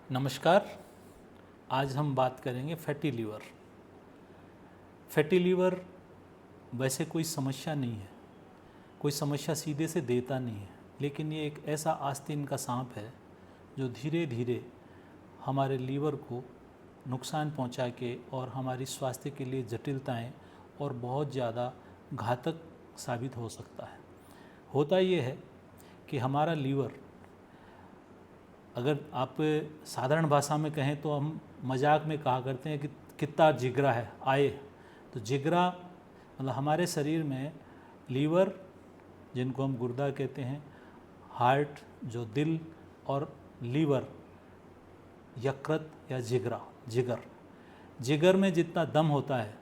नमस्कार। आज हम बात करेंगे फैटी लीवर। फैटी लीवर वैसे कोई समस्या नहीं है, कोई समस्या सीधे से देता नहीं है, लेकिन ये एक ऐसा आस्तीन का सांप है जो धीरे धीरे हमारे लीवर को नुकसान पहुंचा के और हमारी स्वास्थ्य के लिए जटिलताएं और बहुत ज़्यादा घातक साबित हो सकता है। होता ये है कि हमारा लीवर, अगर आप साधारण भाषा में कहें तो हम मजाक में कहा करते हैं कि कितना जिगरा है आए। तो जिगरा मतलब हमारे शरीर में लीवर, जिनको हम गुर्दा कहते हैं, हार्ट जो दिल, और लीवर यकृत या जिगर में जितना दम होता है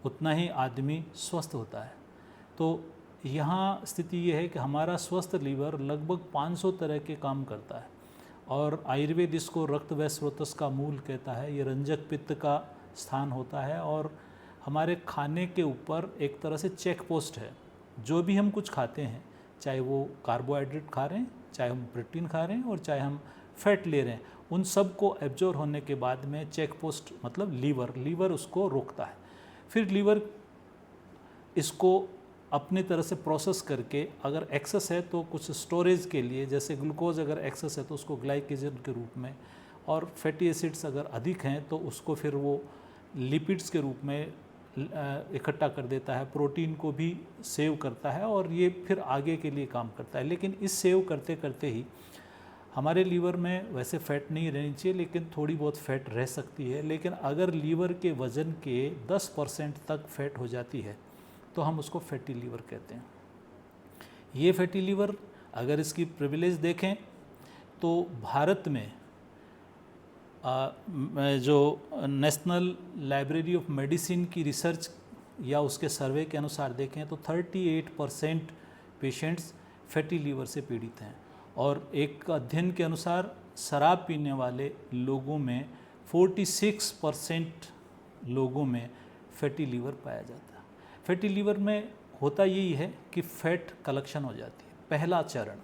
उतना ही आदमी स्वस्थ होता है। तो यहाँ स्थिति ये है कि हमारा स्वस्थ लीवर लगभग 500 तरह के काम करता है, और आयुर्वेद इसको रक्त व स्रोतस का मूल कहता है। ये रंजक पित्त का स्थान होता है और हमारे खाने के ऊपर एक तरह से चेक पोस्ट है। जो भी हम कुछ खाते हैं, चाहे वो कार्बोहाइड्रेट खा रहे हैं, चाहे हम प्रोटीन खा रहे हैं, और चाहे हम फैट ले रहे हैं, उन सब को एब्जॉर्ब होने के बाद में चेक पोस्ट मतलब लीवर उसको रोकता है। फिर लीवर इसको अपनी तरह से प्रोसेस करके, अगर एक्सेस है तो कुछ स्टोरेज के लिए, जैसे ग्लूकोज अगर एक्सेस है तो उसको ग्लाइकोजन के रूप में, और फैटी एसिड्स अगर अधिक हैं तो उसको फिर वो लिपिड्स के रूप में इकट्ठा कर देता है। प्रोटीन को भी सेव करता है और ये फिर आगे के लिए काम करता है। लेकिन इस सेव करते करते ही हमारे लीवर में वैसे फ़ैट नहीं रहनी चाहिए, लेकिन थोड़ी बहुत फ़ैट रह सकती है। लेकिन अगर लीवर के वज़न के 10% तक फ़ैट हो जाती है तो हम उसको फैटी लीवर कहते हैं। ये फैटी लीवर अगर इसकी प्रिविलेज देखें तो भारत में जो नेशनल लाइब्रेरी ऑफ मेडिसिन की रिसर्च या उसके सर्वे के अनुसार देखें तो 38% पेशेंट्स फैटी लीवर से पीड़ित हैं, और एक अध्ययन के अनुसार शराब पीने वाले लोगों में 46% लोगों में फैटी लीवर पाया जाता है। फैटी लीवर में होता यही है कि फैट कलेक्शन हो जाती है, पहला चरण।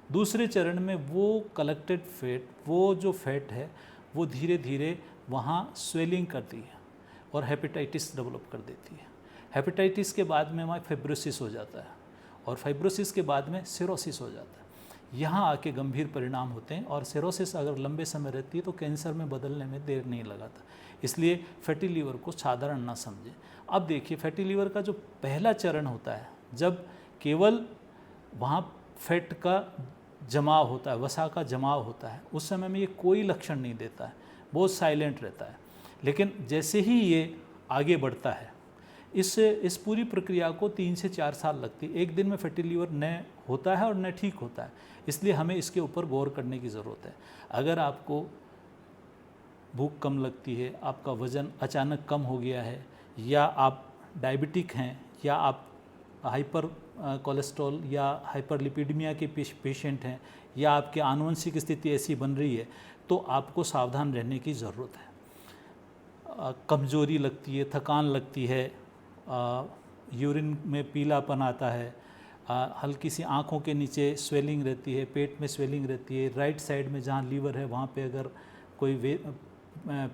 दूसरे चरण में वो कलेक्टेड फैट, वो जो फैट है वो धीरे धीरे वहाँ स्वेलिंग करती है और हेपेटाइटिस डेवलप कर देती है। हेपेटाइटिस के बाद में वहाँ फाइब्रोसिस हो जाता है, और फाइब्रोसिस के बाद में सिरोसिस हो जाता है। यहाँ आके गंभीर परिणाम होते हैं, और सिरोसिस अगर लंबे समय रहती है तो कैंसर में बदलने में देर नहीं लगाता। इसलिए फैटी लीवर को साधारण ना समझें। अब देखिए, फैटी लीवर का जो पहला चरण होता है, जब केवल वहाँ फैट का जमाव होता है, वसा का जमाव होता है, उस समय में ये कोई लक्षण नहीं देता है, बहुत साइलेंट रहता है। लेकिन जैसे ही ये आगे बढ़ता है, इस पूरी प्रक्रिया को 3 से 4 साल लगती है। एक दिन में फैटी लीवर न होता है और न ठीक होता है, इसलिए हमें इसके ऊपर गौर करने की ज़रूरत है। अगर आपको भूख कम लगती है, आपका वज़न अचानक कम हो गया है, या आप डायबिटिक हैं, या आप हाइपर कोलेस्ट्रॉल या हाइपरलिपिडमिया के पेशेंट हैं, या आपकी आनुवंशिक स्थिति ऐसी बन रही है, तो आपको सावधान रहने की ज़रूरत है। कमज़ोरी लगती है, थकान लगती है, यूरिन में पीलापन आता है, हल्की सी आँखों के नीचे स्वेलिंग रहती है, पेट में स्वेलिंग रहती है, राइट साइड में जहाँ लीवर है वहाँ पे अगर कोई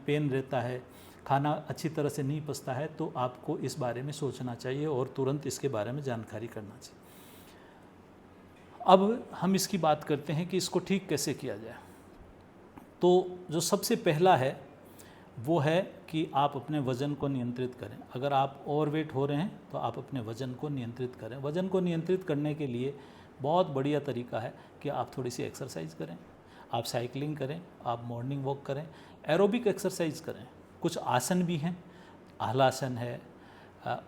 पेन रहता है, खाना अच्छी तरह से नहीं पचता है, तो आपको इस बारे में सोचना चाहिए और तुरंत इसके बारे में जानकारी करना चाहिए। अब हम इसकी बात करते हैं कि इसको ठीक कैसे किया जाए। तो जो सबसे पहला है वो है कि आप अपने वज़न को नियंत्रित करें। अगर आप ओवरवेट हो रहे हैं तो आप अपने वज़न को नियंत्रित करें। वज़न को नियंत्रित करने के लिए बहुत बढ़िया तरीका है कि आप थोड़ी सी एक्सरसाइज करें, आप साइकिलिंग करें, आप मॉर्निंग वॉक करें, एरोबिक एक्सरसाइज करें। कुछ आसन भी हैं, हलासन है,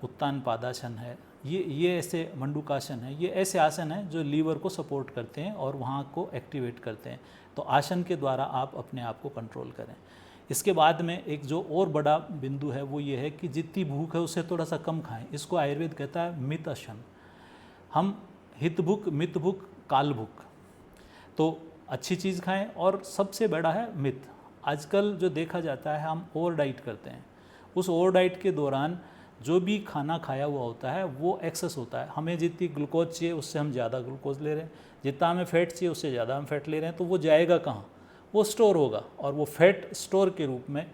उत्तान पादासन है, ये ऐसे मंडूकासन है, ये ऐसे आसन हैं जो लीवर को सपोर्ट करते हैं और वहाँ को एक्टिवेट करते हैं। तो आसन के द्वारा आप अपने आप को कंट्रोल करें। इसके बाद में एक जो और बड़ा बिंदु है वो ये है कि जितनी भूख है उससे थोड़ा सा कम खाएं। इसको आयुर्वेद कहता है मित आसन। हम हित भूख, मित भूख, काल भूख, तो अच्छी चीज़ खाएं, और सबसे बड़ा है मित। आजकल जो देखा जाता है, हम ओवर डाइट करते हैं। उस ओवर डाइट के दौरान जो भी खाना खाया हुआ होता है वो एक्सेस होता है। हमें जितनी ग्लूकोज चाहिए उससे हम ज़्यादा ग्लूकोज ले रहे हैं, जितना हमें फ़ैट चाहिए उससे ज़्यादा हम फैट ले रहे हैं। तो वो जाएगा कहाँ? वो स्टोर होगा और वो फैट स्टोर के रूप में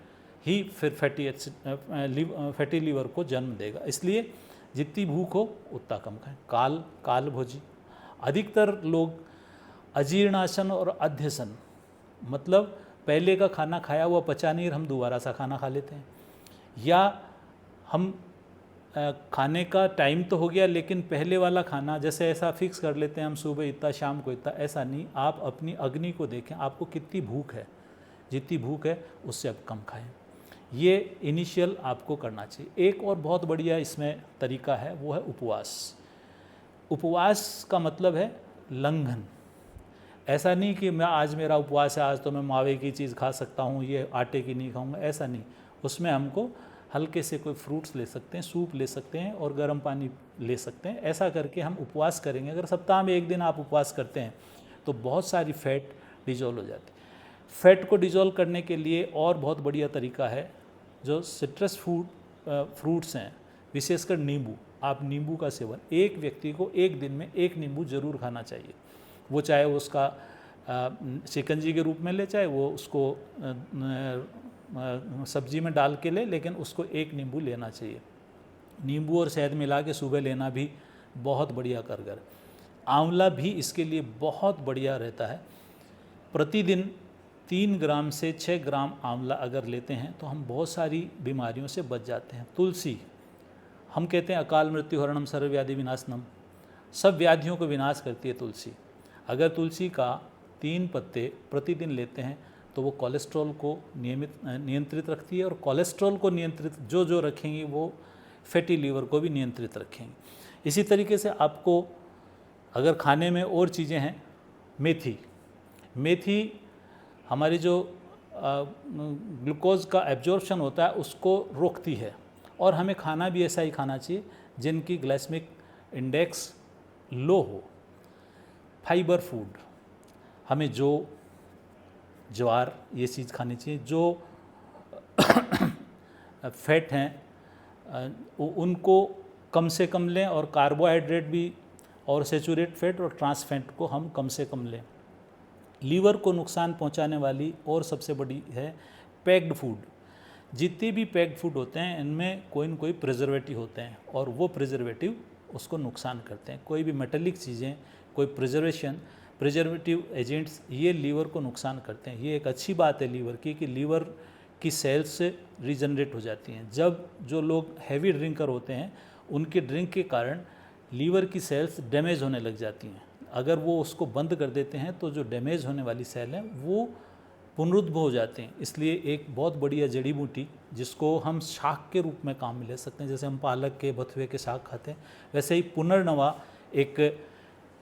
ही फिर फैटी लीवर को जन्म देगा। इसलिए जितनी भूख हो उतना कम खाएं। काल भोजी। अधिकतर लोग अजीर्णासन और अध्यसन, मतलब पहले का खाना खाया हुआ पचा नहीं, हम दोबारा सा खाना खा लेते हैं, या हम खाने का टाइम तो हो गया लेकिन पहले वाला खाना जैसे ऐसा फिक्स कर लेते हैं हम सुबह इतना शाम को इतना, ऐसा नहीं। आप अपनी अग्नि को देखें, आपको कितनी भूख है, जितनी भूख है उससे आप कम खाएं। ये इनिशियल आपको करना चाहिए। एक और बहुत बढ़िया इसमें तरीका है, वो है उपवास। उपवास का मतलब है लंघन। ऐसा नहीं कि मैं आज मेरा उपवास है, आज तो मैं मावे की चीज़ खा सकता हूँ, ये आटे की नहीं खाऊंगा, ऐसा नहीं। उसमें हमको हल्के से कोई फ्रूट्स ले सकते हैं, सूप ले सकते हैं और गर्म पानी ले सकते हैं। ऐसा करके हम उपवास करेंगे। अगर सप्ताह में एक दिन आप उपवास करते हैं तो बहुत सारी फैट डिजोल्व हो जाती है। फैट को डिजोल्व करने के लिए और बहुत बढ़िया तरीका है, जो सिट्रस फ्रूट्स हैं, विशेषकर नींबू। आप नींबू का सेवन, एक व्यक्ति को एक दिन में एक नींबू जरूर खाना चाहिए। वो चाहे उसका शिकंजी के रूप में ले, चाहे वो उसको सब्जी में डाल के ले, लेकिन उसको एक नींबू लेना चाहिए। नींबू और शहद मिला के सुबह लेना भी बहुत बढ़िया कारगर। आंवला भी इसके लिए बहुत बढ़िया रहता है। प्रतिदिन 3 ग्राम से 6 ग्राम आंवला अगर लेते हैं तो हम बहुत सारी बीमारियों से बच जाते हैं। तुलसी, हम कहते हैं अकाल मृत्यु हरणम सर्व व्याधि विनाशनम, सब व्याधियों को विनाश करती है तुलसी। अगर तुलसी का 3 पत्ते प्रतिदिन लेते हैं तो वो कोलेस्ट्रॉल को नियंत्रित रखती है, और कोलेस्ट्रॉल को नियंत्रित जो रखेंगी वो फैटी लीवर को भी नियंत्रित रखेंगी। इसी तरीके से आपको अगर खाने में और चीज़ें हैं, मेथी हमारी जो ग्लूकोज का एब्जॉर्प्शन होता है उसको रोकती है, और हमें खाना भी ऐसा ही खाना चाहिए जिनकी ग्लाइसेमिक इंडेक्स लो हो। फाइबर फूड, हमें ज्वार ये चीज़ खानी चाहिए। जो फैट हैं उनको कम से कम लें, और कार्बोहाइड्रेट भी, और सेचुरेट फैट और ट्रांस फैट को हम कम से कम लें। लीवर को नुकसान पहुंचाने वाली और सबसे बड़ी है पैक्ड फूड। जितने भी पैक्ड फूड होते हैं इनमें कोई न कोई प्रिजर्वेटिव होते हैं, और वो प्रिजर्वेटिव उसको नुकसान करते हैं। कोई भी मेटालिक चीज़ें, कोई प्रिजर्वेटिव एजेंट्स, ये लीवर को नुकसान करते हैं। ये एक अच्छी बात है लीवर की, कि लीवर की सेल्स रीजनरेट हो जाती हैं। जब जो लोग हैवी ड्रिंकर होते हैं उनके ड्रिंक के कारण लीवर की सेल्स डैमेज होने लग जाती हैं। अगर वो उसको बंद कर देते हैं तो जो डैमेज होने वाली सेल हैं वो पुनरुद्भव हो जाते हैं। इसलिए एक बहुत बढ़िया जड़ी बूटी जिसको हम शाक के रूप में काम में ले सकते हैं, जैसे हम पालक के बथुए के शाक खाते हैं, वैसे ही पुनर्नवा एक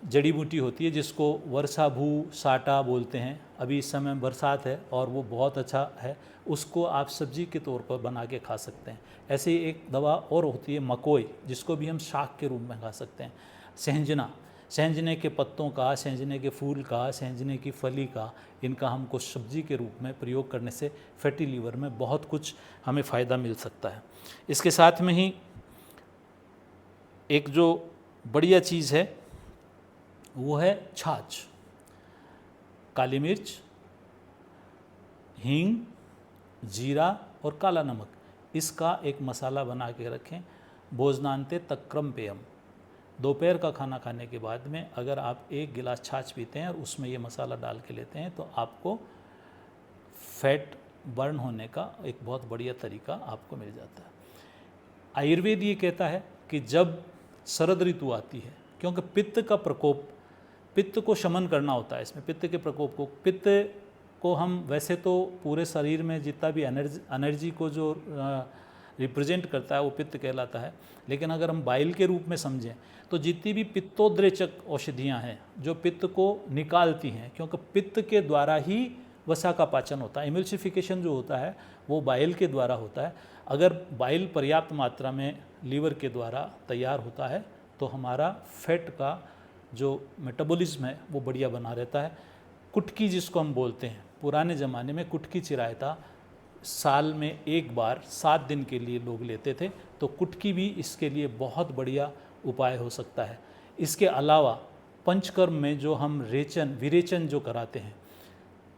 जड़ी बूटी होती है जिसको वर्षाभू साटा बोलते हैं। अभी इस समय बरसात है और वो बहुत अच्छा है, उसको आप सब्जी के तौर पर बना के खा सकते हैं। ऐसे ही एक दवा और होती है मकोई, जिसको भी हम शाक के रूप में खा सकते हैं। सहंजने के पत्तों का, सहंजने के फूल का, सहंजने की फली का, इनका हमको सब्जी के रूप में प्रयोग करने से फैटी लीवर में बहुत कुछ हमें फ़ायदा मिल सकता है। इसके साथ में ही एक जो बढ़िया चीज़ है वो है छाछ। काली मिर्च, हींग, जीरा और काला नमक, इसका एक मसाला बना के रखें। भोजनांते तक्रम पेयम, दोपहर का खाना खाने के बाद में अगर आप 1 गिलास छाछ पीते हैं और उसमें ये मसाला डाल के लेते हैं तो आपको फैट बर्न होने का एक बहुत बढ़िया तरीका आपको मिल जाता है। आयुर्वेद ये कहता है कि जब शरद ऋतु आती है, क्योंकि पित्त का प्रकोप, पित्त को शमन करना होता है इसमें, पित्त के प्रकोप को, पित्त को हम वैसे तो पूरे शरीर में जितना भी एनर्जी को जो रिप्रेजेंट करता है वो पित्त कहलाता है, लेकिन अगर हम बाइल के रूप में समझें तो जितनी भी पित्तोद्रेचक औषधियाँ हैं जो पित्त को निकालती हैं, क्योंकि पित्त के द्वारा ही वसा का पाचन होता है, इमल्सिफिकेशन जो होता है वो बाइल के द्वारा होता है। अगर बाइल पर्याप्त मात्रा में लीवर के द्वारा तैयार होता है तो हमारा फैट का जो मेटाबॉलिज्म है वो बढ़िया बना रहता है। कुटकी जिसको हम बोलते हैं, पुराने ज़माने में कुटकी चिरायता साल में 1 बार 7 दिन के लिए लोग लेते थे, तो कुटकी भी इसके लिए बहुत बढ़िया उपाय हो सकता है। इसके अलावा पंचकर्म में जो हम विरेचन जो कराते हैं,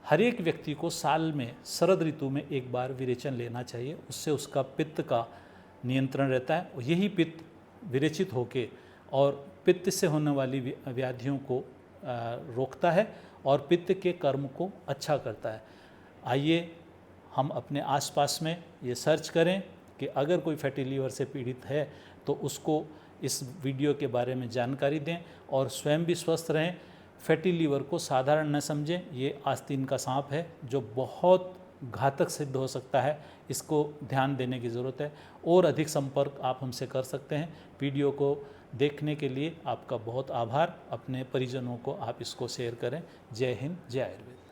हर एक व्यक्ति को साल में शरद ऋतु में एक बार विरेचन लेना चाहिए। उससे उसका पित्त का नियंत्रण रहता है और यही पित्त विरेचित होके और पित्त से होने वाली व्याधियों को रोकता है और पित्त के कर्म को अच्छा करता है। आइए हम अपने आसपास में ये सर्च करें कि अगर कोई फैटी लीवर से पीड़ित है तो उसको इस वीडियो के बारे में जानकारी दें और स्वयं भी स्वस्थ रहें। फैटी लीवर को साधारण न समझें, ये आस्तीन का सांप है जो बहुत घातक सिद्ध हो सकता है। इसको ध्यान देने की ज़रूरत है। और अधिक संपर्क आप हमसे कर सकते हैं। वीडियो को देखने के लिए आपका बहुत आभार। अपने परिजनों को आप इसको शेयर करें। जय हिंद, जय आयुर्वेद।